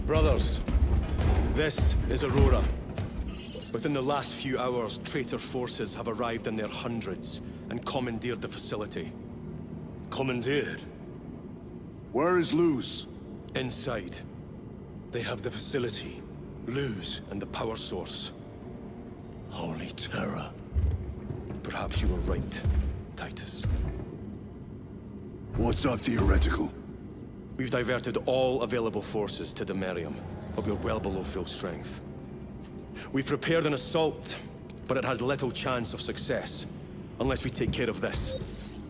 Brothers, this is Aurora. Within the last few hours, traitor forces have arrived in their hundreds and commandeered the facility. Commandeered? Where is Luz? Inside. They have the facility, Luz, and the power source. Holy terror. Perhaps you were right, Titus. What's our theoretical? We've diverted all available forces to Demerium, but we're well below full strength. We've prepared an assault, but it has little chance of success, unless we take care of this.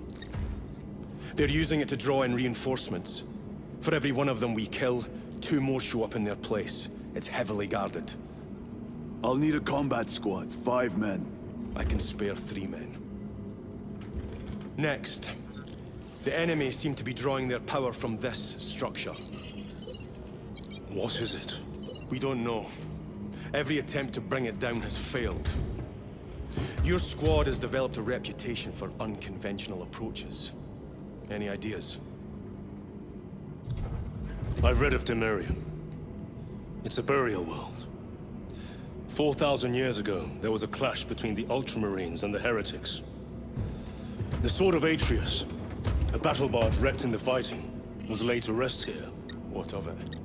They're using it to draw in reinforcements. For every one of them we kill, 2 more show up in their place. It's heavily guarded. I'll need a combat squad, 5 men. I can spare 3 men. Next, the enemy seem to be drawing their power from this structure. What is it? We don't know. Every attempt to bring it down has failed. Your squad has developed a reputation for unconventional approaches. Any ideas? I've read of Demerium. It's a burial world. 4,000 years ago, there was a clash between the Ultramarines and the Heretics. The Sword of Atreus, a battle barge wrecked in the fighting, was laid to rest here. What of it?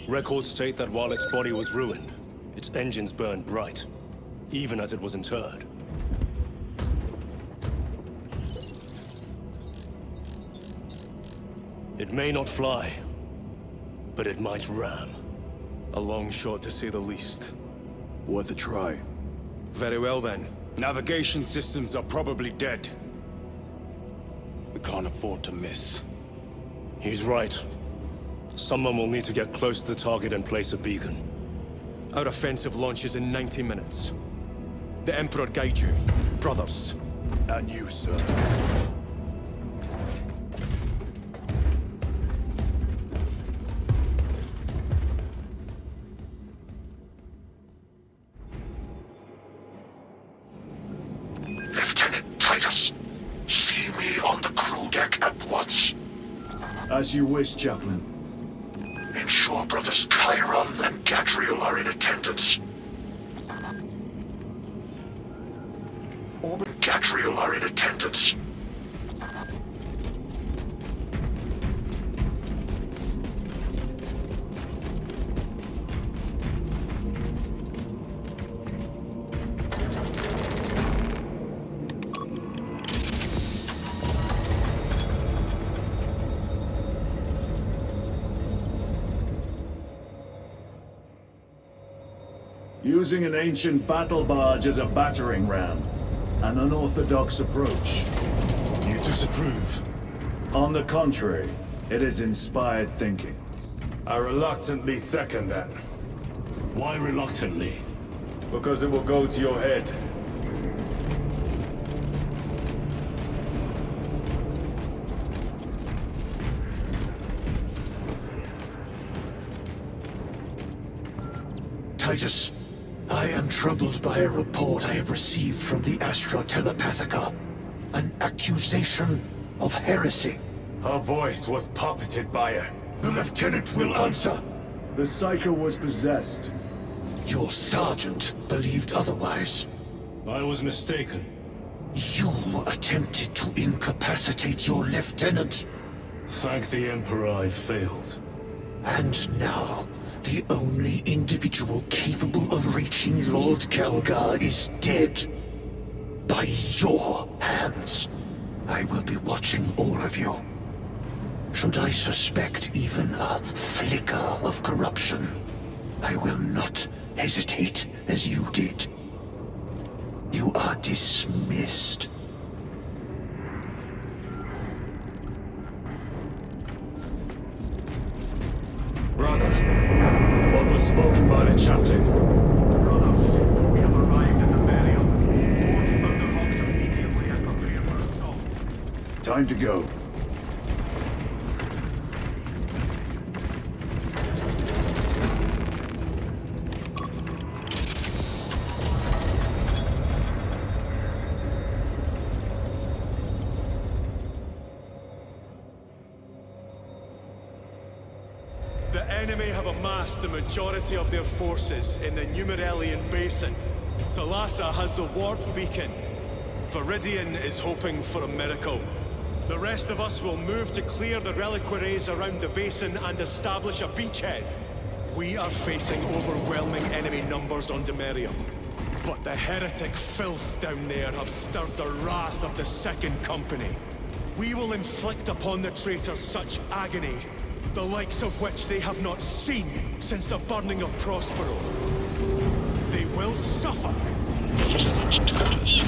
Records state that while its body was ruined, its engines burned bright, even as it was interred. It may not fly, but it might ram. A long shot, to say the least. Worth a try. Very well, then. Navigation systems are probably dead. We can't afford to miss. He's right. Someone will need to get close to the target and place a beacon. Our offensive launches in 90 minutes. The Emperor guide you, brothers. And you, sir. Lieutenant Titus, see me on the crew deck at once. As you wish, Chaplain. Ensure brothers Chiron and Gadriel are in attendance. Orb and Gadriel are in attendance. Using an ancient battle barge as a battering ram. An unorthodox approach. You disapprove? On the contrary, it is inspired thinking. I reluctantly second that, Why reluctantly? because it will go to your head. Titus, I am troubled by a report I have received from the Astra Telepathica. An accusation of heresy. Her voice was puppeted by her. The lieutenant will answer. The Psycho was possessed. Your sergeant believed otherwise. I was mistaken. You attempted to incapacitate your lieutenant. Thank the Emperor I failed. And now, the only individual capable of reaching Lord Kelgar is dead. By your hands. I will be watching all of you. Should I suspect even a flicker of corruption, I will not hesitate as you did. You are dismissed. Brother, what was spoken by the chaplain? Brothers, we have arrived at the burial. Board Thunderhawks immediately and prepare for assault. Time to go. The enemy have amassed the majority of their forces in the Numerelian Basin. Thalassa has the warp beacon. Viridian is hoping for a miracle. The rest of us will move to clear the reliquaries around the basin and establish a beachhead. We are facing overwhelming enemy numbers on Demerium. But the heretic filth down there have stirred the wrath of the Second Company. We will inflict upon the traitors such agony, the likes of which they have not seen since the burning of Prospero. They will suffer. Lieutenant Turles,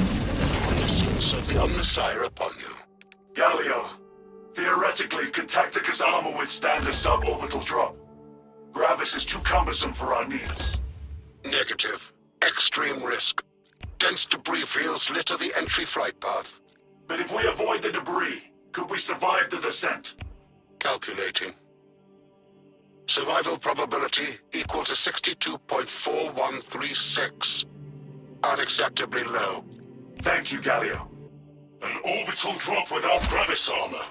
blessings of the Omnissiah upon you. Galio, theoretically, could Tactica's armor withstand a suborbital drop? Gravis is too cumbersome for our needs. Negative. Extreme risk. Dense debris fields litter the entry flight path. But if we avoid the debris, could we survive the descent? Calculating. Survival probability equal to 62.4136. Unacceptably low. Thank you, Galio. An orbital drop without Gravis armor.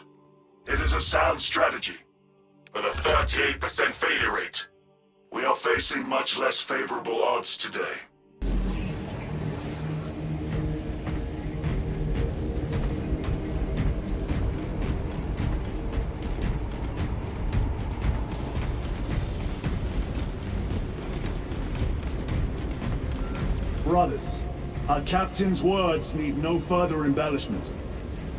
It is a sound strategy. With a 38% failure rate, we are facing much less favorable odds today. Brothers, our captain's words need no further embellishment.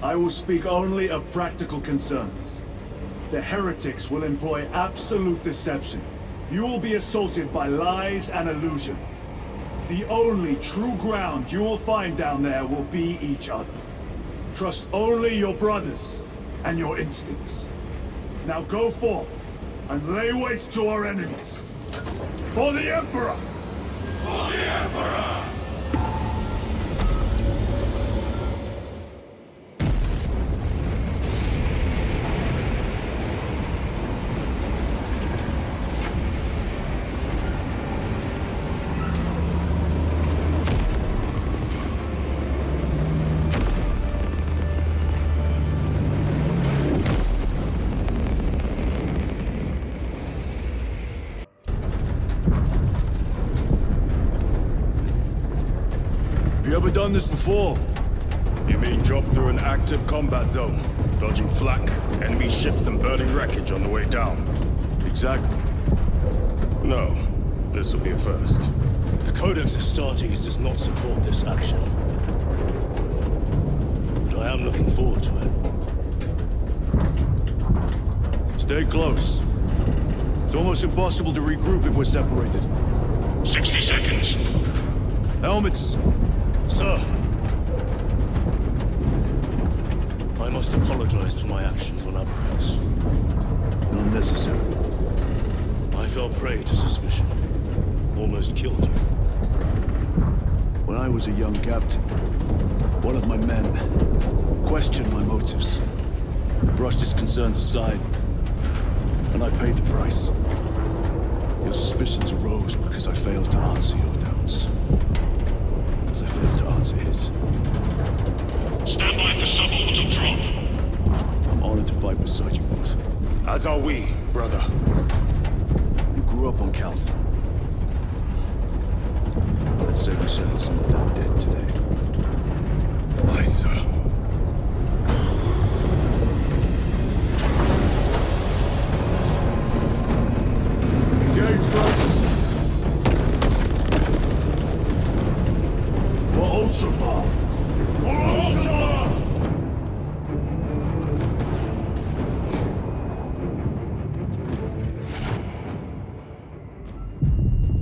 I will speak only of practical concerns. The heretics will employ absolute deception. You will be assaulted by lies and illusion. The only true ground you will find down there will be each other. Trust only your brothers and your instincts. Now go forth and lay waste to our enemies. For the Emperor! For the Emperor! Have you ever done this before? You mean drop through an active combat zone, dodging flak, enemy ships and burning wreckage on the way down? Exactly. No, this will be a first. The Codex Astartes does not support this action. But I am looking forward to it. Stay close. It's almost impossible to regroup if we're separated. 60 seconds. Helmets! Sir! I must apologize for my actions on Aberrax. Unnecessary. I fell prey to suspicion. Almost killed you. When I was a young captain, one of my men questioned my motives, brushed his concerns aside, and I paid the price. Your suspicions arose because I failed to answer your doubts. As I failed to answer his. Stand by for suborbital drop. I'm honored to fight beside you both. As are we, brother. You grew up on Calth. Let's say we settle some of that debt today. Aye, sir.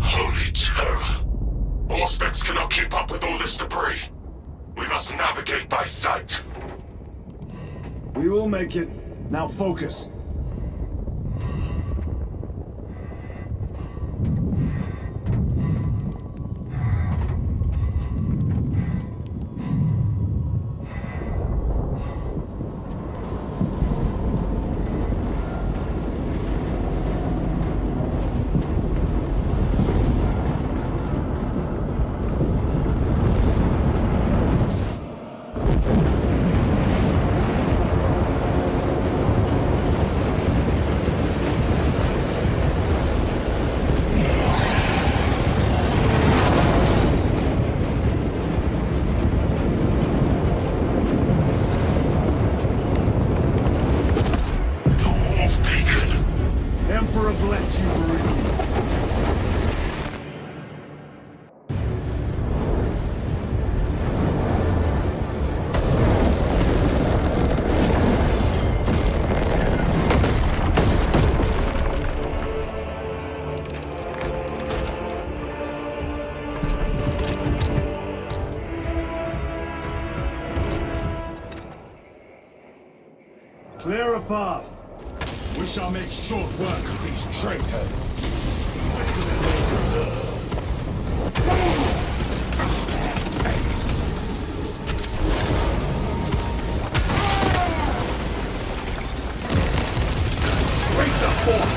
Holy terror! Auspex cannot keep up with all this debris. We must navigate by sight. We will make it. Now focus. Clear a path. We shall make short work of these traitors. Break the force!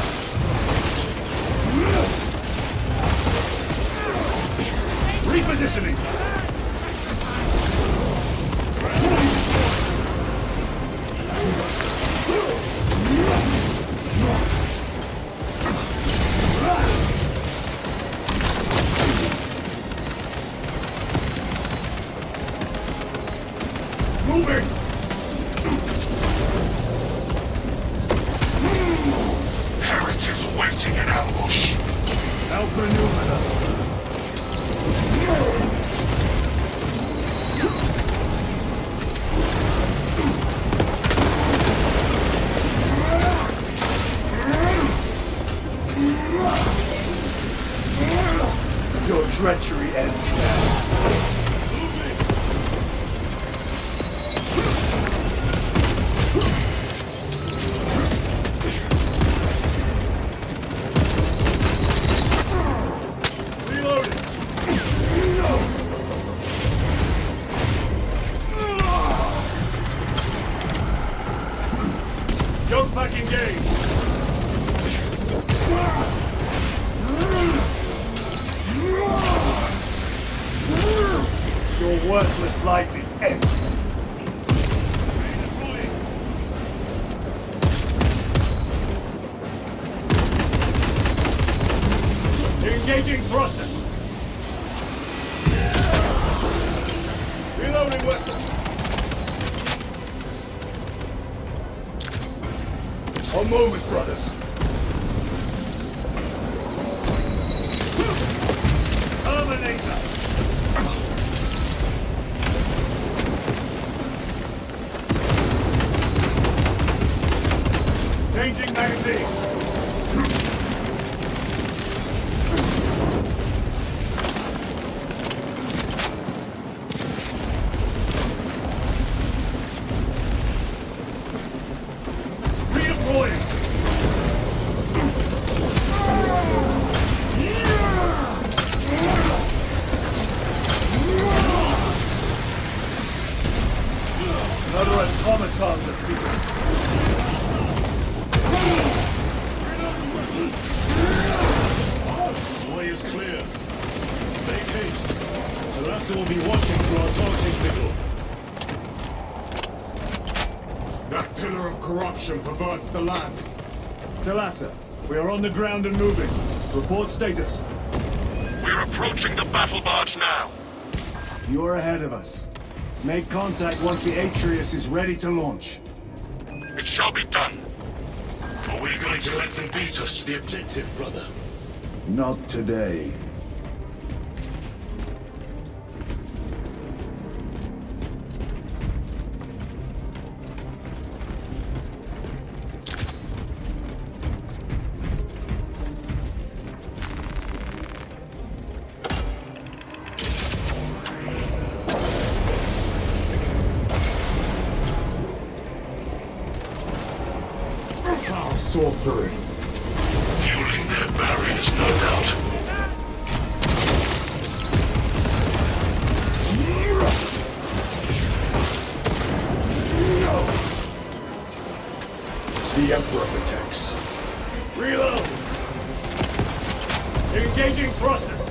Repositioning! Moving! Heretics waiting in ambush. Outmaneuver. Your treachery ends now. Reloading. Jump back engaged. Your worthless life is empty. Engaging thrusters. Reloading weapons. A moment, brothers. Terminator. Changing magazine. Redeploying. Another automaton defeated. The way is clear. Make haste. Talassa will be watching for our targeting signal. That pillar of corruption perverts the land. Talassa, we are on the ground and moving. Report status. We're approaching the battle barge now. You're ahead of us. Make contact once the Atreus is ready to launch. It shall be done. Are we going to let them beat us to the objective, brother? Not today. Sorcery. Fueling their barriers, no doubt. The Emperor protects. Reload! Engaging thrusters!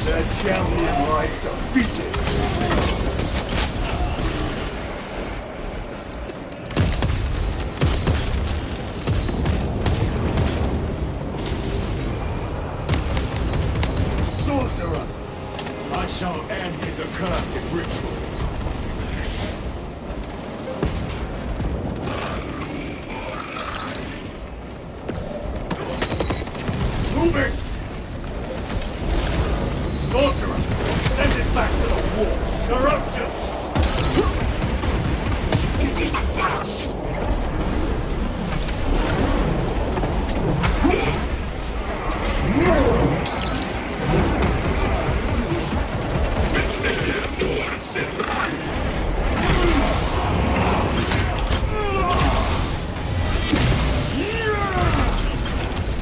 The champion lies defeated. Moving! Sorcerer! Send it back to the wall! Corruption!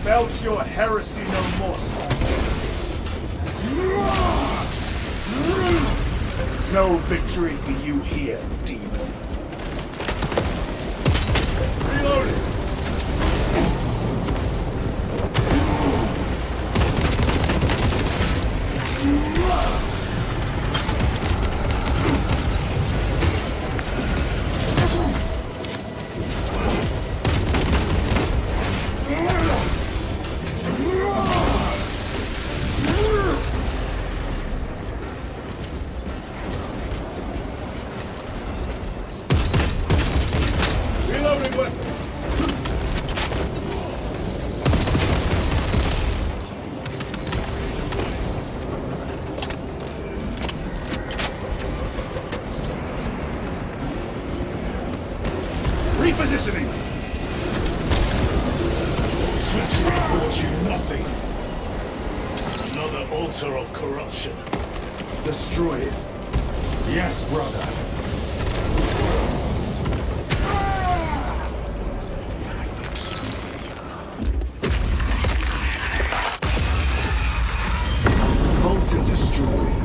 Belch your heresy no more. No victory for you here, demon. Reloading! Reloading weapon! Repositioning! Treachery brought you nothing. Another altar of corruption. Destroy it. Yes, brother. Altar destroyed.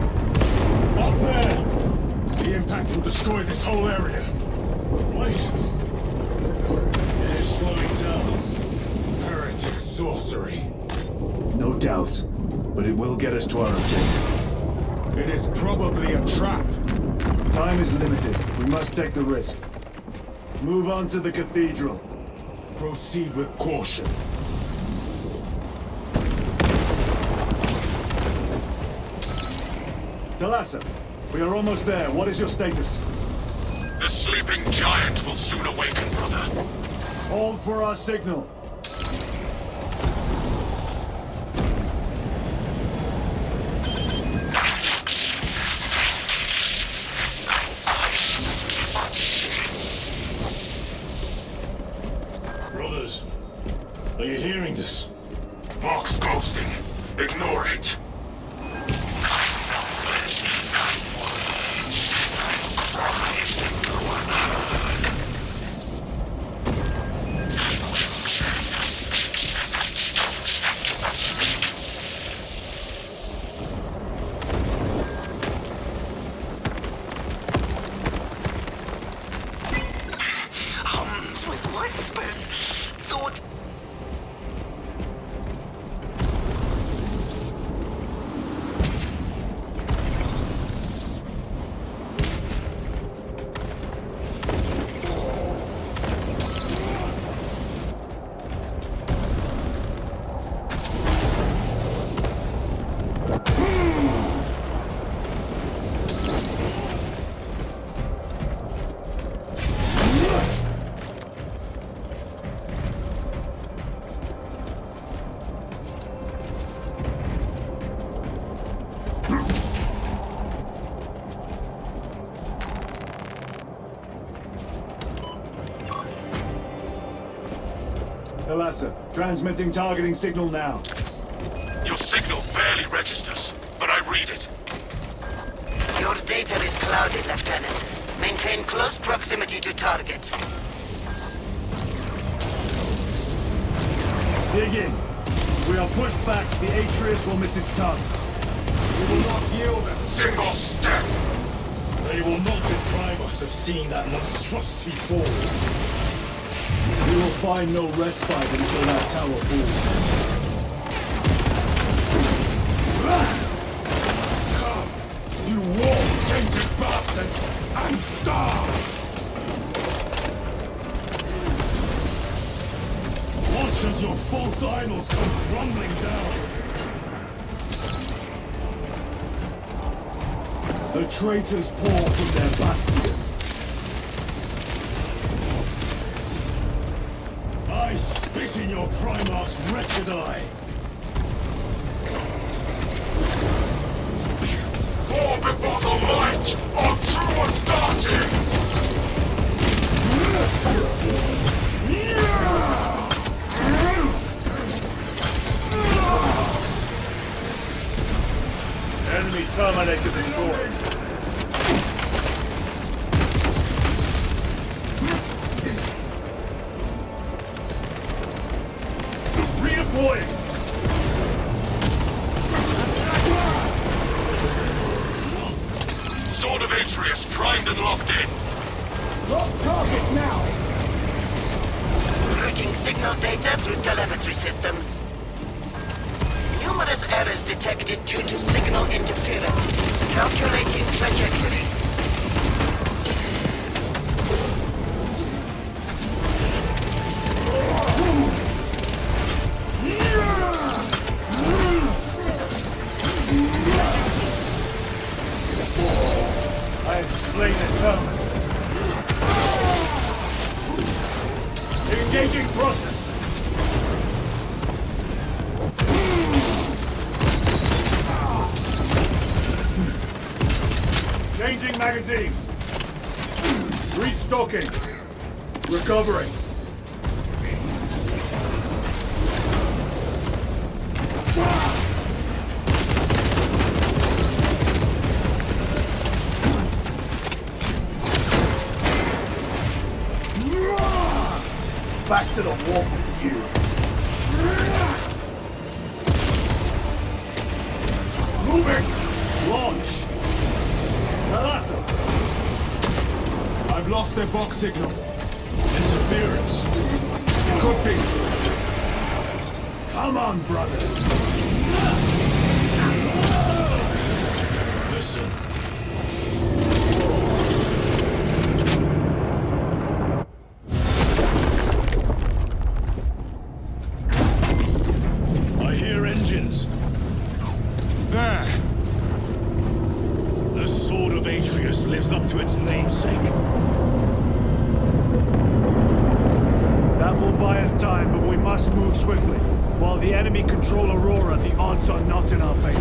Up there! The impact will destroy this whole area. Wait. It is slowing down. Heretic sorcery. No doubt, but it will get us to our objective. It is probably a trap. Time is limited. We must take the risk. Move on to the cathedral. Proceed with caution. Thalassa, we are almost there. What is your status? The sleeping giant will soon awaken, brother. Hold for our signal. Brothers, are you hearing this? Vox ghosting. Ignore it. With whispers, thought. Thalassa, transmitting targeting signal now. Your signal barely registers, but I read it. Your data is clouded, Lieutenant. Maintain close proximity to target. Dig in. If we are pushed back, the Atreus will miss its target. We will not yield a single step. They will not deprive us of seeing that monstrosity fall. We will find no respite until that tower falls. Come, you war-tainted bastards, and die! Watch as your false idols come crumbling down. The traitors pour from their bastion. I spit in your Primarch's wretched eye. fall before the might of true Astartes! Enemy Terminator destroyed. Redeploying! Sword of Atreus primed and locked in. Lock target now! Routing signal data through telemetry systems. Numerous errors detected due to signal interference. Calculating trajectory. I have slain the Terminator. Engaging process. Changing magazine. Restocking. Recovering. Back to the warp with you. Moving! Launch! Thalassa! I've lost their box signal. Interference. It could be. Come on, brother. Listen. I hear engines. There! The Sword of Atreus lives up to its namesake. That will buy us time, but we must move swiftly. While the enemy control Aurora, the odds are not in our favor.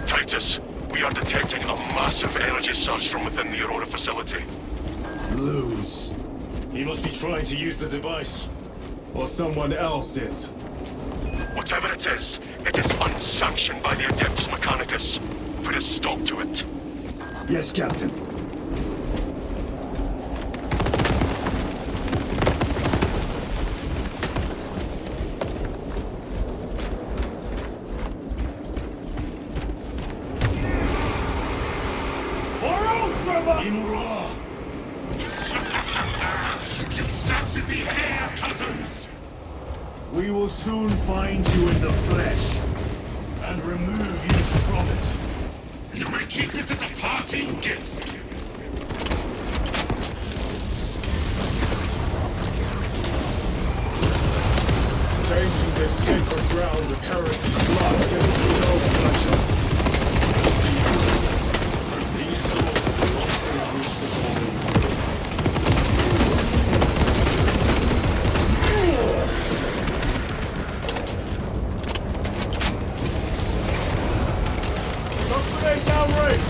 Titus, we are detecting a massive energy surge from within the Aurora facility. Lose. He must be trying to use the device. Or someone else is. Whatever it is unsanctioned by the Adeptus Mechanicus. Put a stop to it. Yes, Captain. Imura! You snapped at the air, cousins! We will soon find you in the flesh. And remove you from it. You may keep it as a parting gift. Tainting this sacred ground with heretic blood gives me no pleasure. These swords have long since reached the fallen. Grenade downrange!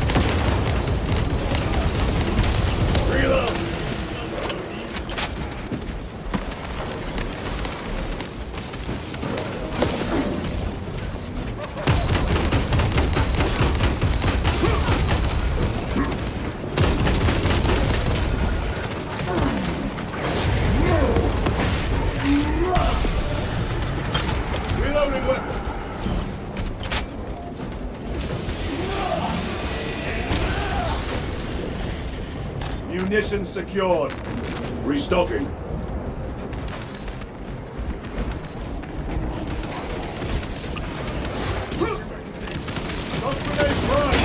Reload! Reloading weapon! Munitions secured. Restocking. Stun grenade prime!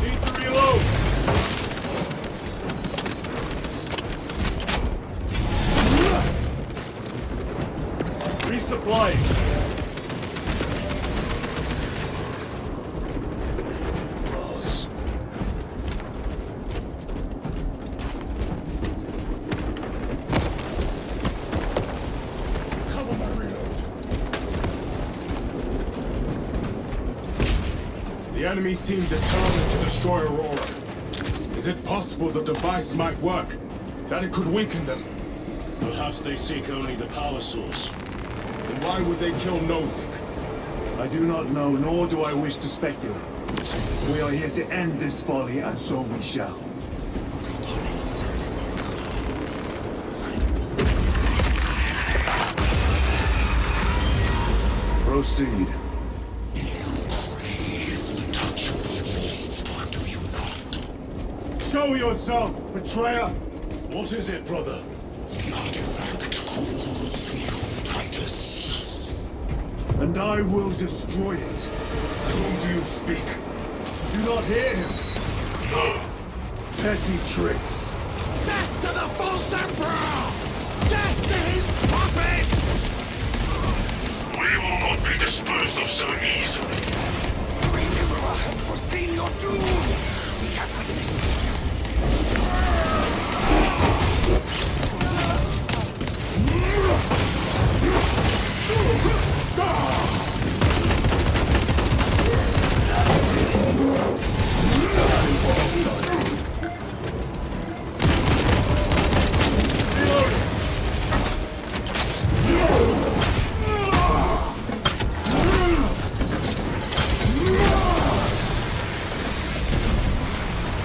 Need to reload! flying. Boss. Cover my reload. The enemy seem determined to destroy Aurora. Is it possible the device might work? That it could weaken them? Perhaps they seek only the power source. Then why would they kill Nozick? I do not know, nor do I wish to speculate. We are here to end this folly, and so we shall. Proceed. Show yourself, betrayer! What is it, brother? And I will destroy it. Whom do you speak? Do not hear him. Petty tricks. Death to the false emperor! Death to his puppets! We will not be disposed of so easily. The great emperor has foreseen your doom! We have witnessed it!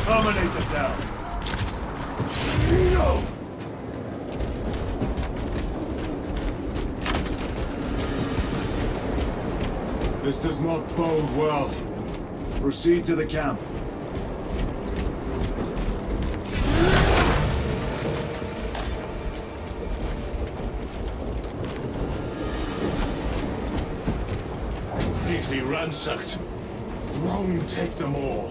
Terminate them down. This does not bode well. Proceed to the camp. Completely ransacked. Rome take them all.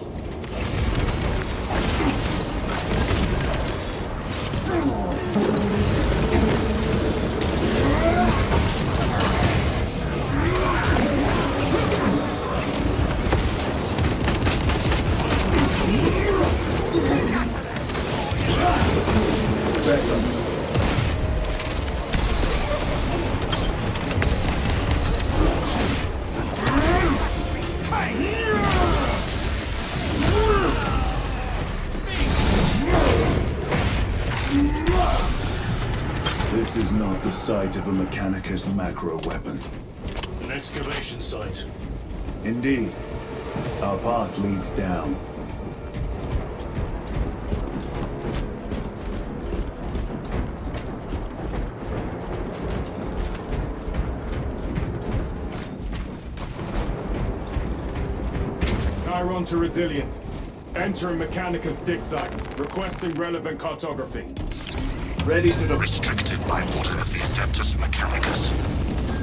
This is not the site of a Mechanicus macro weapon. An excavation site. Indeed. Our path leads down. Chiron to Resilient. Entering Mechanicus dig site. Requesting relevant cartography. Ready to the... Restricted by order of the Adeptus Mechanicus.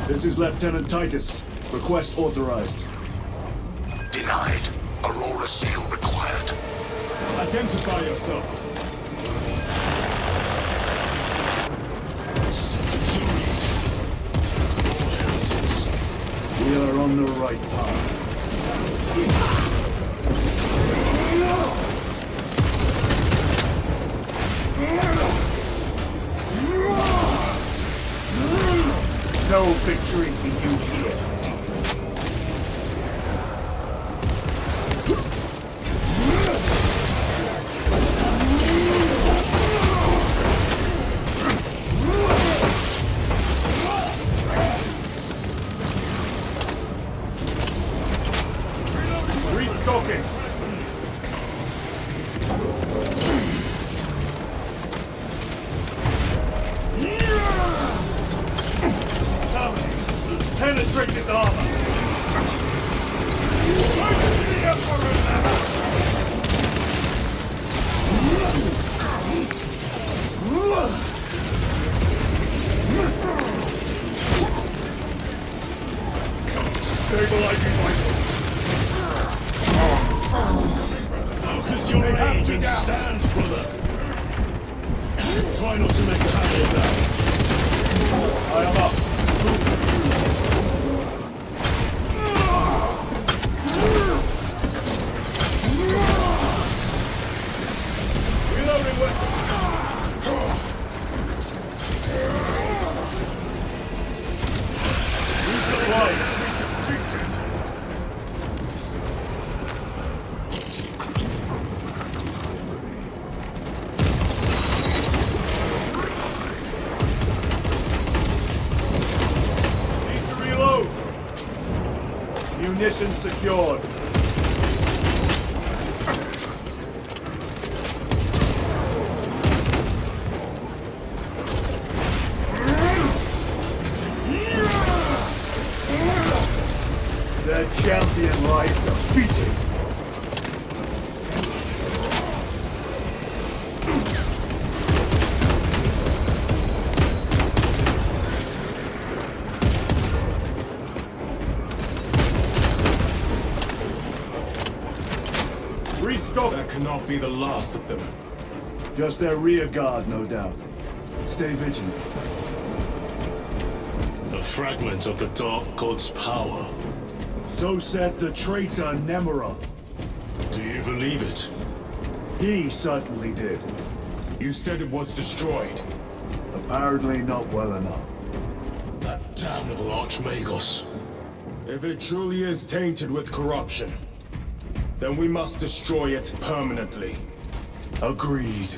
This is Lieutenant Titus. Request authorized. Denied. Aurora seal required. Identify yourself. We are on the right path. No victory for you here. Restocking. Penetrate his armor! Stabilizing vitals! Focus your rage and stand, brother. Try not to make a habit of that. I am up. Reloading weapon. Resupply. Munitions secured. Their champion lies defeated. That cannot be the last of them. Just their rear guard, no doubt. Stay vigilant. A fragment of the Dark God's power. So said the traitor Nemerov. Do you believe it? He certainly did. You said it was destroyed. Apparently not well enough. That damnable Archmagos. If it truly is tainted with corruption, then we must destroy it permanently. Agreed.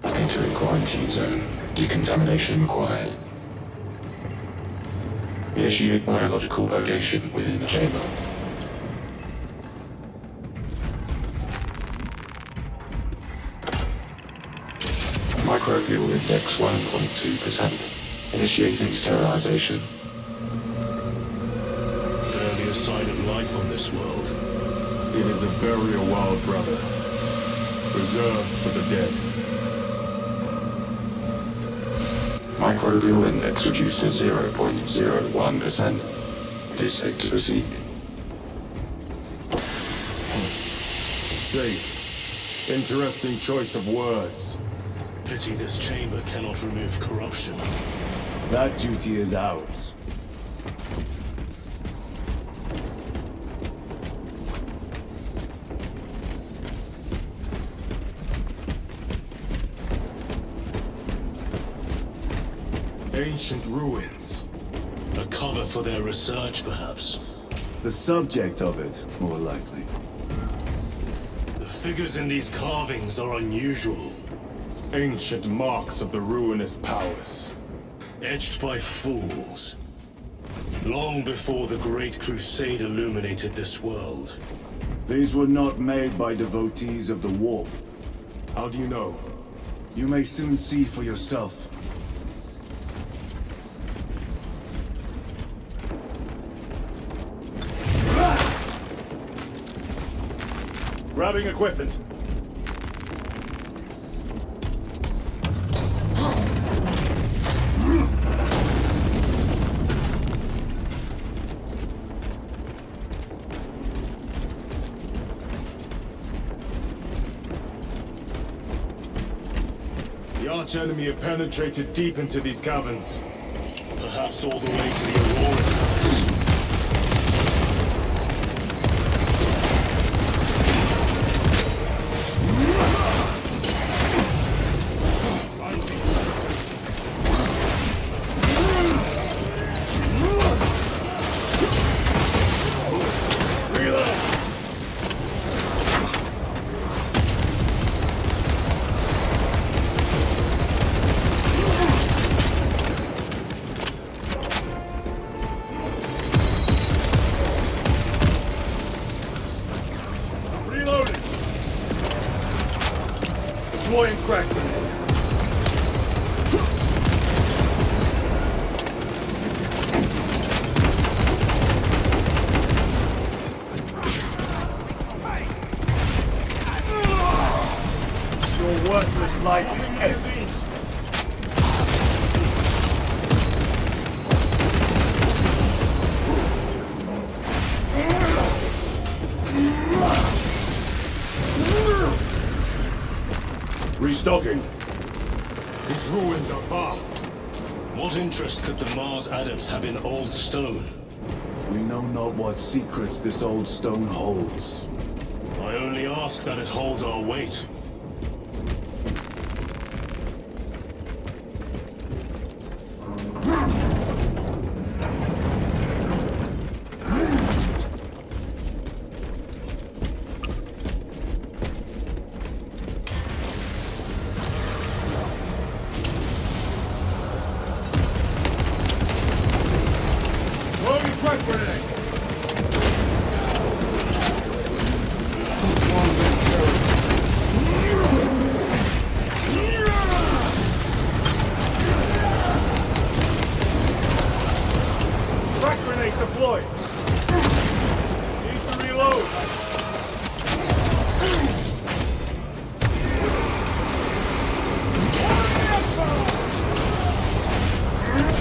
Entering quarantine zone. Decontamination required. Initiate biological purgation within the chamber. Microbial index 1.2%. Initiating sterilization. Barely a sign of life on this world. It is a burial world, brother. Reserved for the dead. Microbial index reduced to 0.01%. It is safe to proceed. Safe. Interesting choice of words. Pity this chamber cannot remove corruption. That duty is ours. Ancient ruins. A cover for their research, perhaps. The subject of it, more likely. The figures in these carvings are unusual. Ancient marks of the ruinous powers. Etched by fools. Long before the Great Crusade illuminated this world. These were not made by devotees of the warp. How do you know? You may soon see for yourself. Grabbing equipment. The arch-enemy have penetrated deep into these caverns. Perhaps all the way to the Aurora Palace. Deploying crack grenade. Your worthless life is empty. Restocking. These ruins are vast. What interest could the Mars adepts have in old stone? We know not what secrets this old stone holds. I only ask that it holds our weight. Deployed. Need to reload.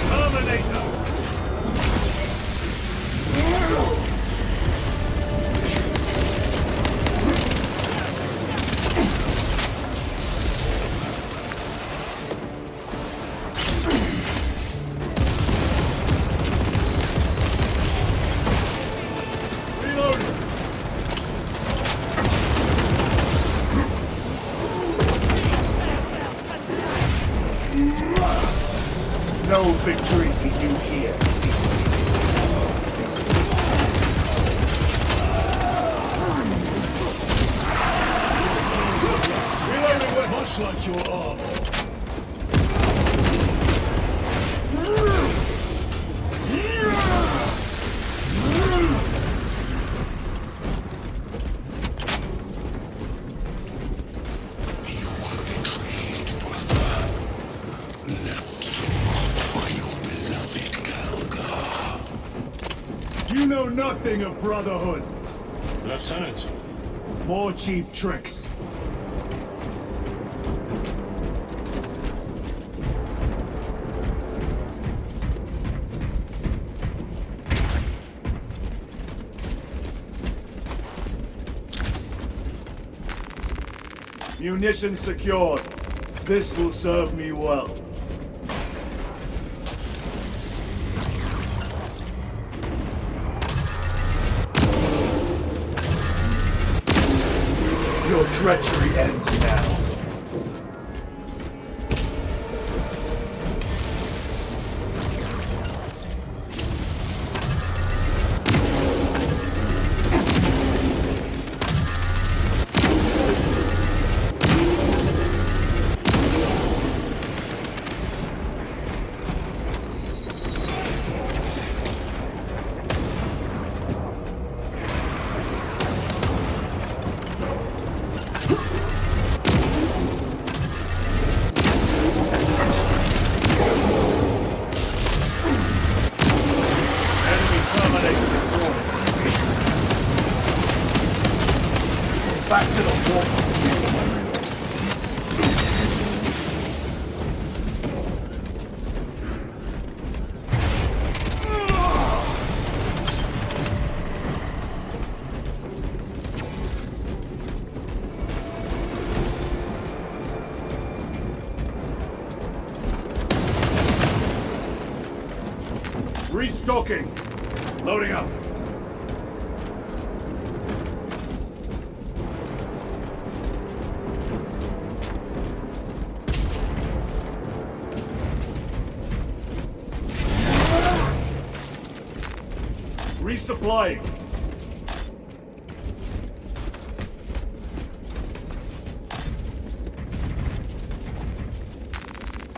Terminator. No victory for you here. Reloading, much like your armor. You know nothing of brotherhood. Lieutenant. More cheap tricks. Munitions secured. This will serve me well. Your treachery ends now. Back to the wall. Restocking. Loading up. Resupplying.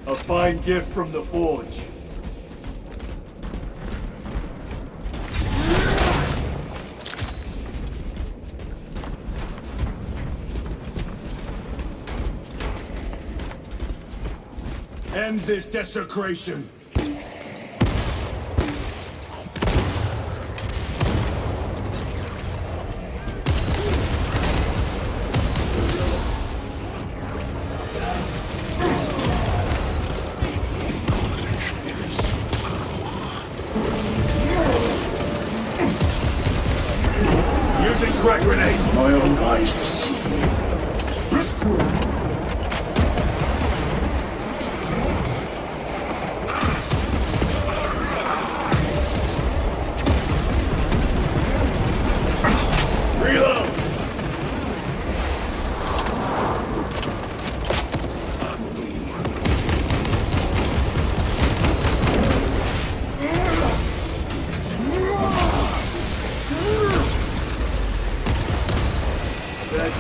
A fine gift from the forge. End this desecration. Using crack grenades. My own eyes to see.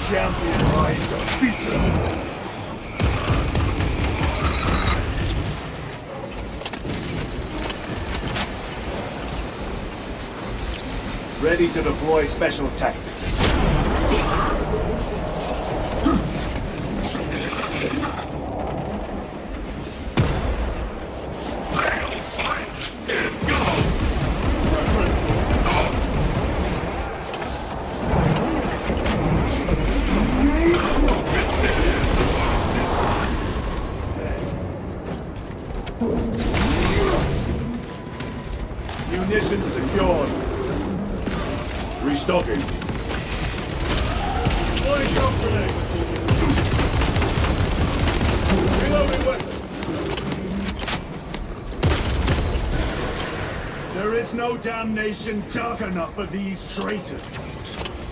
champion lies defeated. Ready to deploy special tactics. Munitions secured. Restocking. Reloading weapon. There is no damnation dark enough for these traitors.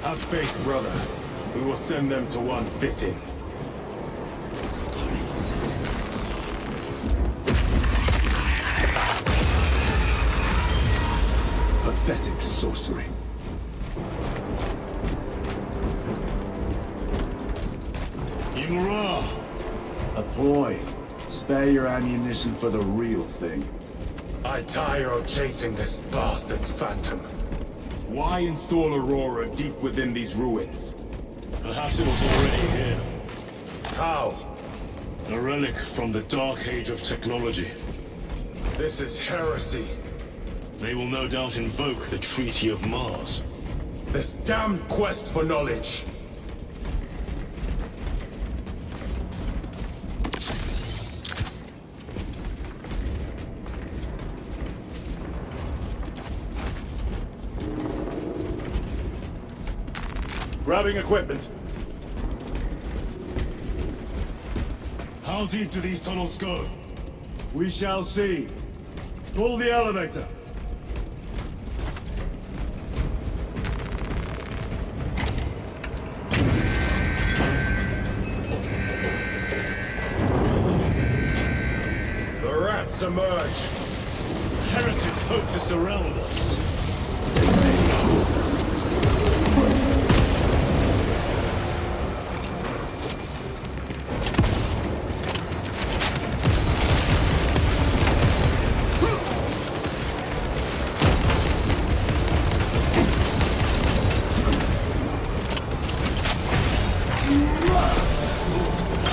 Have faith, brother. We will send them to one fitting. Pathetic sorcery. Imra! A ploy. Spare your ammunition for the real thing. I tire of chasing this bastard's phantom. Why install Aurora deep within these ruins? Perhaps it was already here. How? A relic from the Dark Age of technology. This is heresy. They will no doubt invoke the Treaty of Mars. This damned quest for knowledge. Grabbing equipment. How deep do these tunnels go? We shall see. Pull the elevator. The rats emerge. Heretics hope to surround us.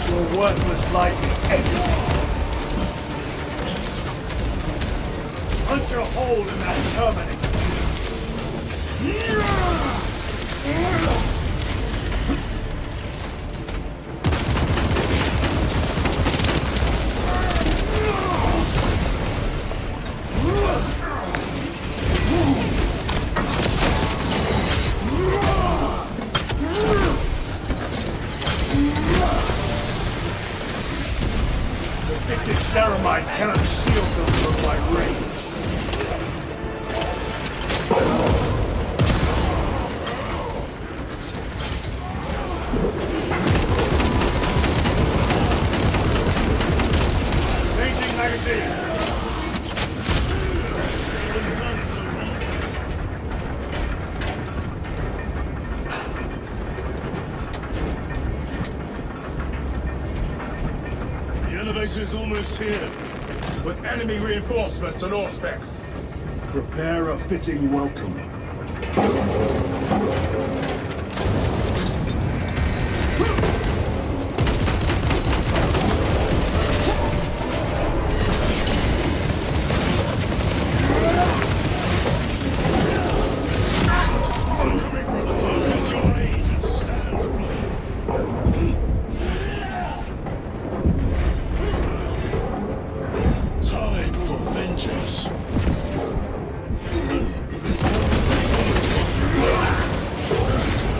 Your worthless life is ended. Punch a hole in that terminator. This ceramide cannot shield them from my rage. Changing magazine. Done so easy. The elevator is almost here. With enemy reinforcements and auspex. Prepare a fitting welcome. Focus your rage and stand, brother. Time for vengeance.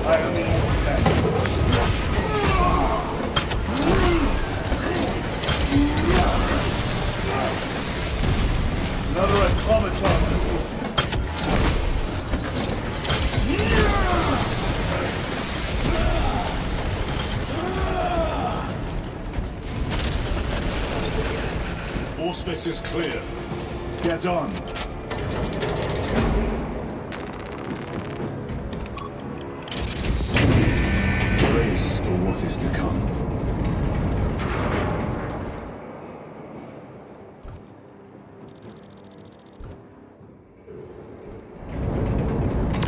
I am in your debt. Another automaton defeated. Auspex is clear. Get on. Raise brace for what is to come.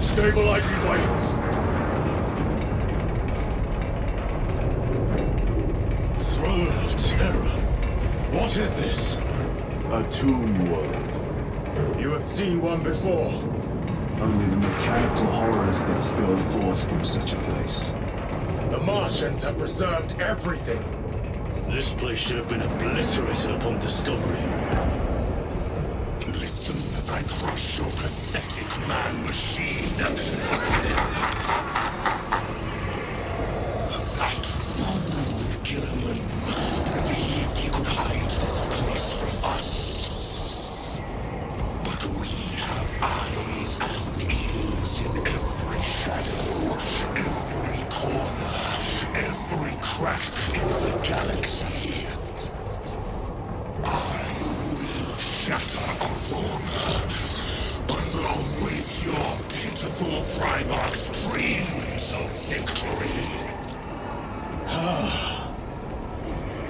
Stabilizing vitals. Throne of Terror. What is this? A tomb world. You have seen one before. Only the mechanical horrors that spill forth from such a place. The Martians have preserved everything. This place should have been obliterated upon discovery. Listen as I crush your pathetic man-machine. That fool, Gilliman, believed he could hide this place from us. But we have eyes and ears in every shadow, every corner, every crack in the galaxy. I will shatter Aurora, along with your pitiful Primarch's dreams of victory.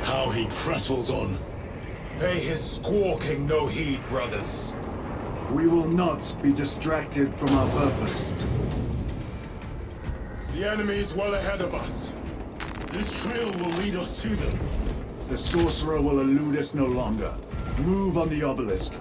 How he prattles on. Pay his squawking no heed, brothers. We will not be distracted from our purpose. The enemy is well ahead of us. This trail will lead us to them. The sorcerer will elude us no longer. Move on the obelisk.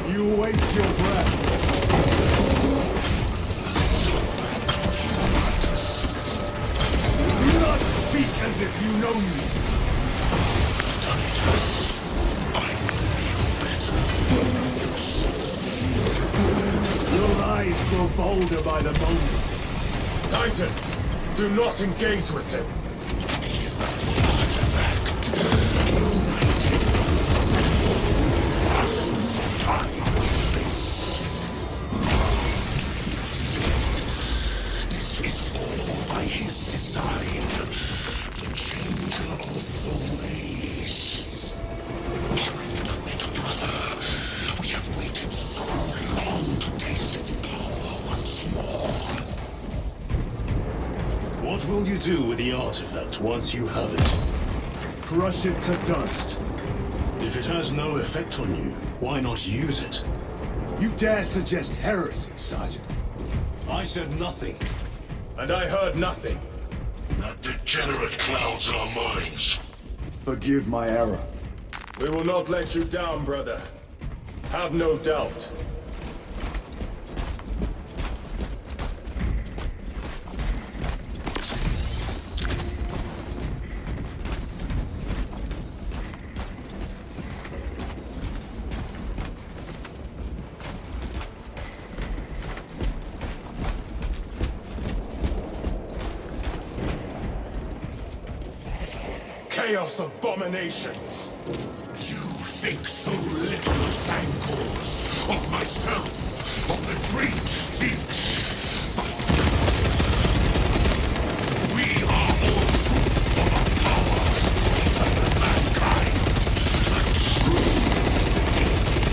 You waste your breath. Do not speak as if you know me. Your lies grow bolder by the moment. Titus, do not engage with him. By his design, the changer of the ways. Hurry to it, brother. We have waited so long to taste its power once more. What will you do with the artifact once you have it? Crush it to dust. If it has no effect on you, why not use it? You dare suggest heresy, Sergeant? I said nothing. And I heard nothing. That degenerate clouds our minds. Forgive my error. We will not let you down, brother. Have no doubt. Chaos abominations! You think so little of Thankors, of myself, of the great Finch. But we are all proof of a power greater than mankind. A true divinity.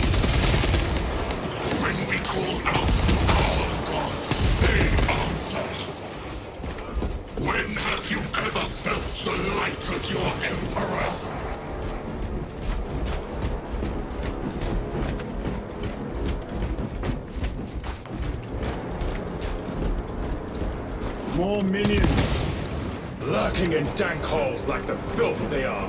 When we call out to our gods, they answer. When have you ever felt the light of your Emperor? More minions. Lurking in dank holes like the filth they are.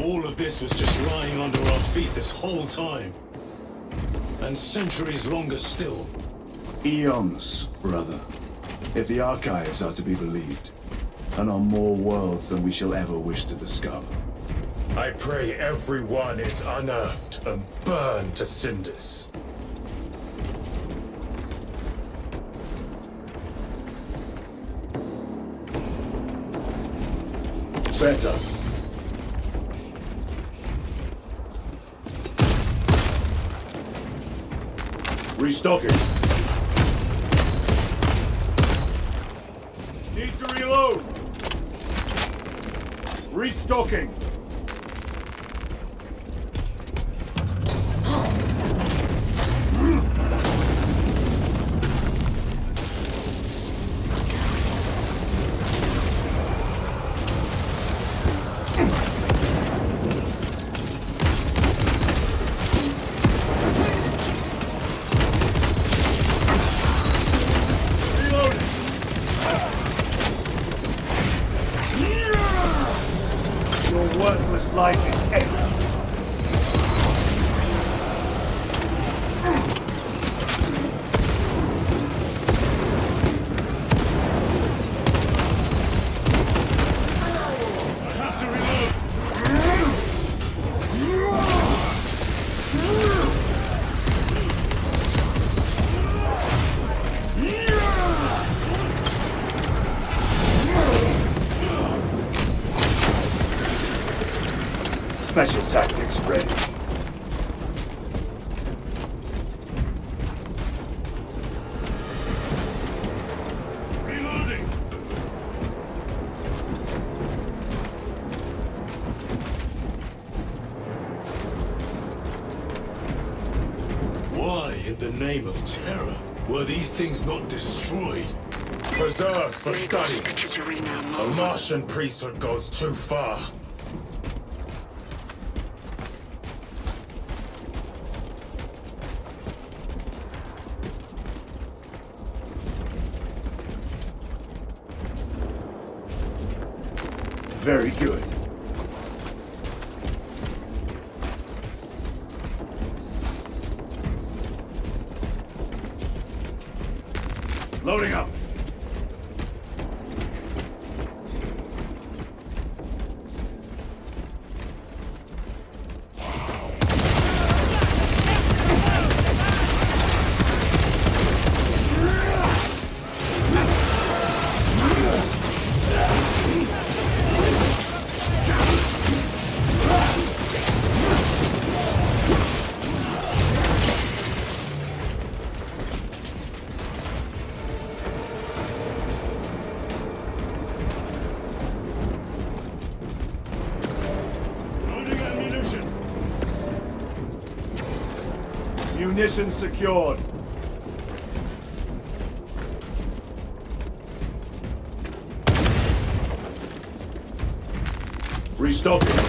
All of this was just lying under our feet this whole time. And centuries longer still. Eons, brother. If the archives are to be believed. And on more worlds than we shall ever wish to discover. I pray everyone is unearthed and burned to cinders. Better. Restocking. Need to reload. Restocking. Worthless life is ended. I have to reload! Special tactics ready. Reloading! Why, in the name of terror, were these things not destroyed? Preserved for study. A Martian priesthood goes too far. Very good. Loading up. Munitions secured. Restocking.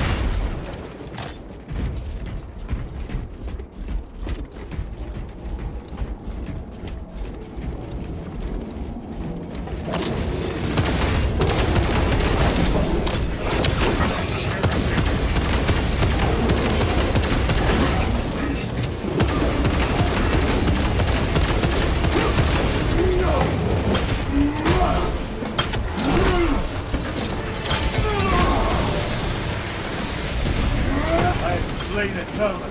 Slain a terminal.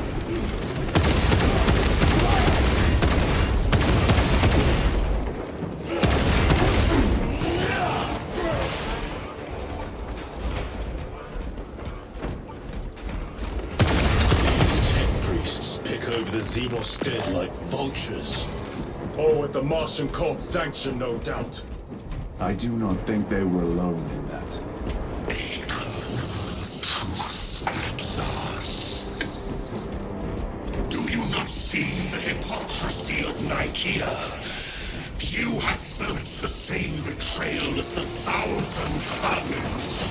These tech priests pick over the Xenos dead like vultures. All with the Martian cult's sanction, no doubt. I do not think they were alone in that. Do you not see the hypocrisy of Nicaea? You have felt the same betrayal as the Thousand Suns.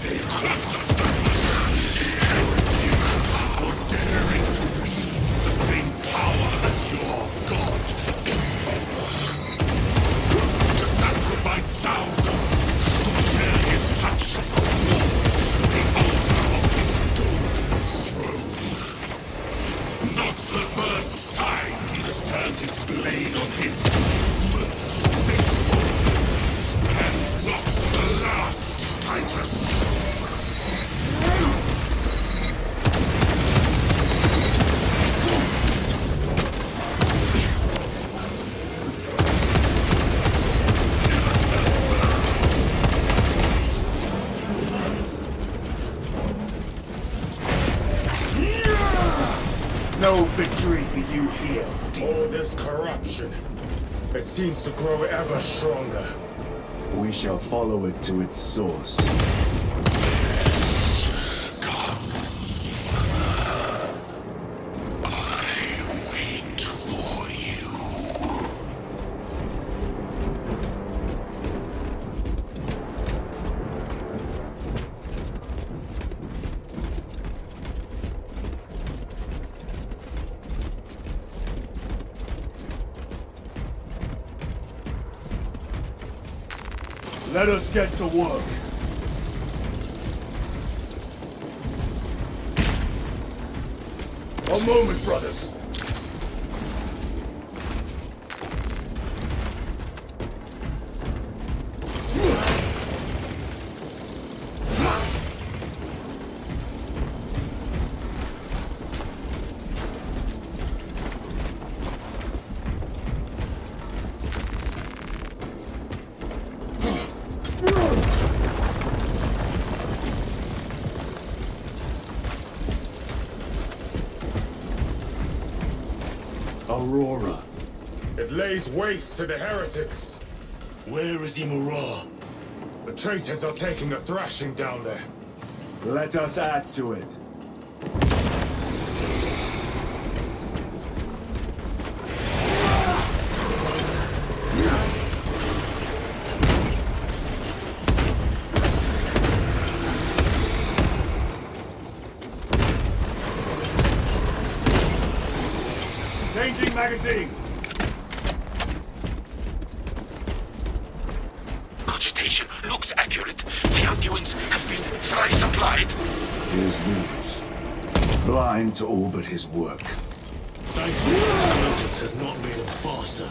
They crushed heretic for daring to wield the same power as your god, Emperor. To sacrifice thousands, to share his touch of the war, the you hear? All this corruption, it seems to grow ever stronger. We shall follow it to its source. Let us get to work. A moment, brothers. Aurora. It lays waste to the heretics. Where is Imura? The traitors are taking a thrashing down there. Let us add to it. Changing magazine. Cogitation looks accurate. The Arguins have been thrice applied. Here's Luz. Blind to all but his work. Thankfully, this intelligence has not made him faster.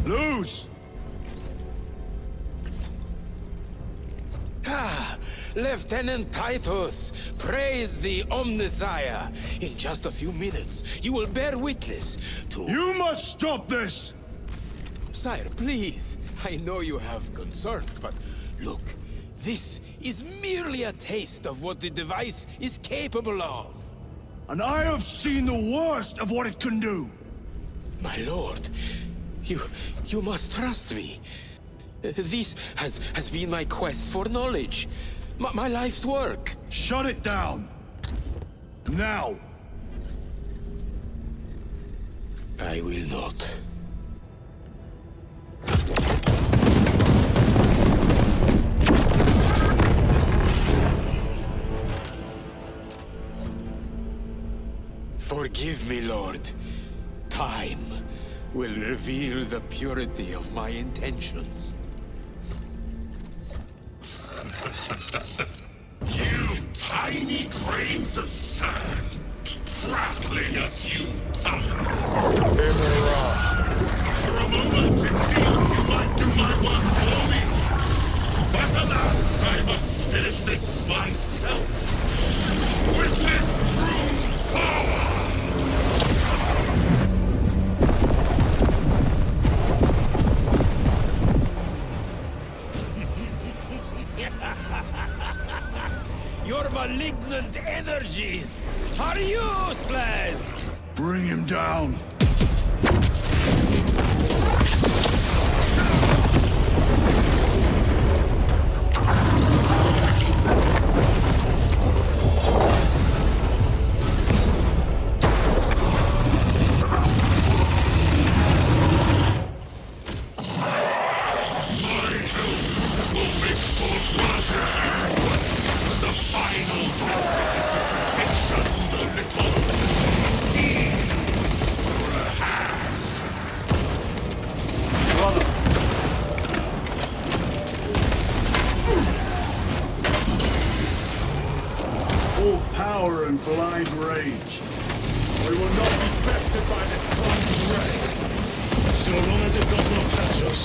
Luz! Ah, Lieutenant Titus, praise the Omnisire. In just a few minutes, you will bear witness to... You must stop this! Sire, please. I know you have concerns, but look, this is merely a taste of what the device is capable of. And I have seen the worst of what it can do. My lord, you must trust me. This has been my quest for knowledge. My life's work. Shut it down. Now. I will not. Forgive me, Lord. Time will reveal the purity of my intentions. You tiny grains of sand, prattling as you tumble. For a moment, it seems you might do my work for me. But alas, I must finish this myself. With this true power! Your malignant energies are useless! Bring him down. Full power and blind rage. We will not be bested by this clumsy ray. So long as it does not catch us.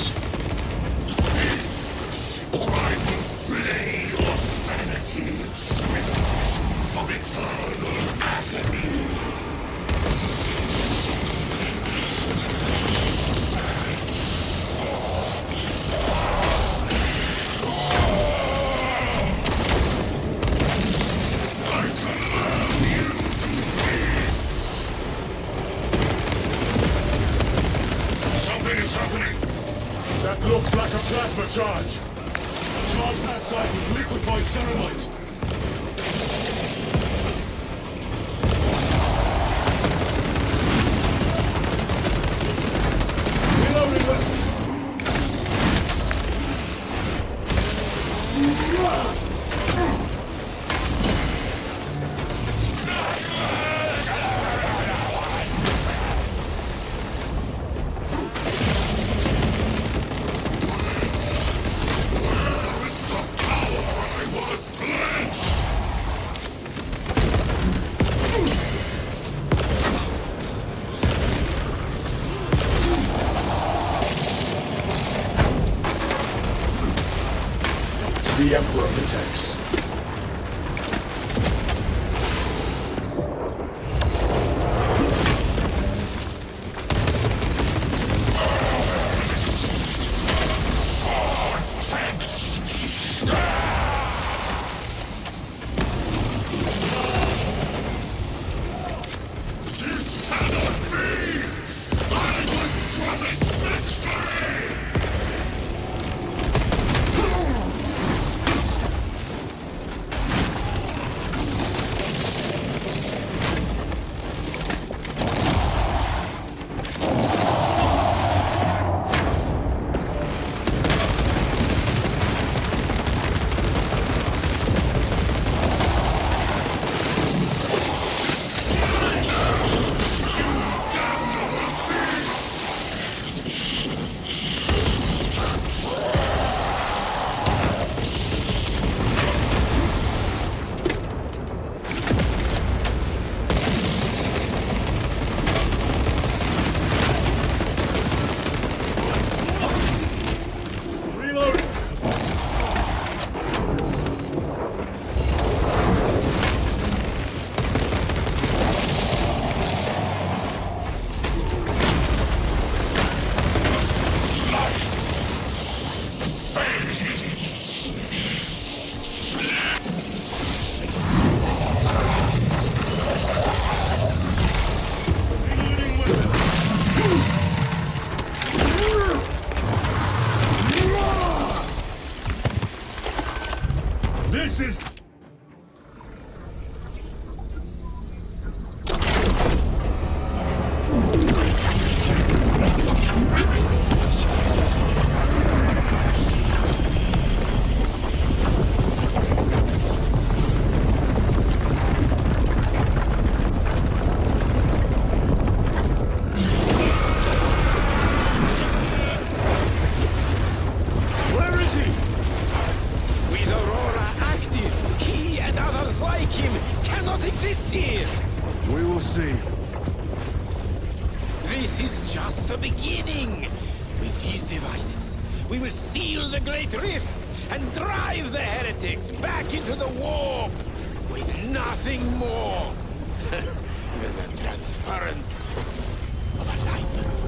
Or I will flay your sanity with visions of eternal agony. That looks like a plasma charge. Charge that side with liquefied ceramite. Reloading weapon. The Emperor protects. This is... Where is he? With Aurora active, he and others like him cannot exist here! We will see. This is just the beginning! With these devices, we will seal the Great Rift and drive the heretics back into the warp with nothing more than the transference of alignment.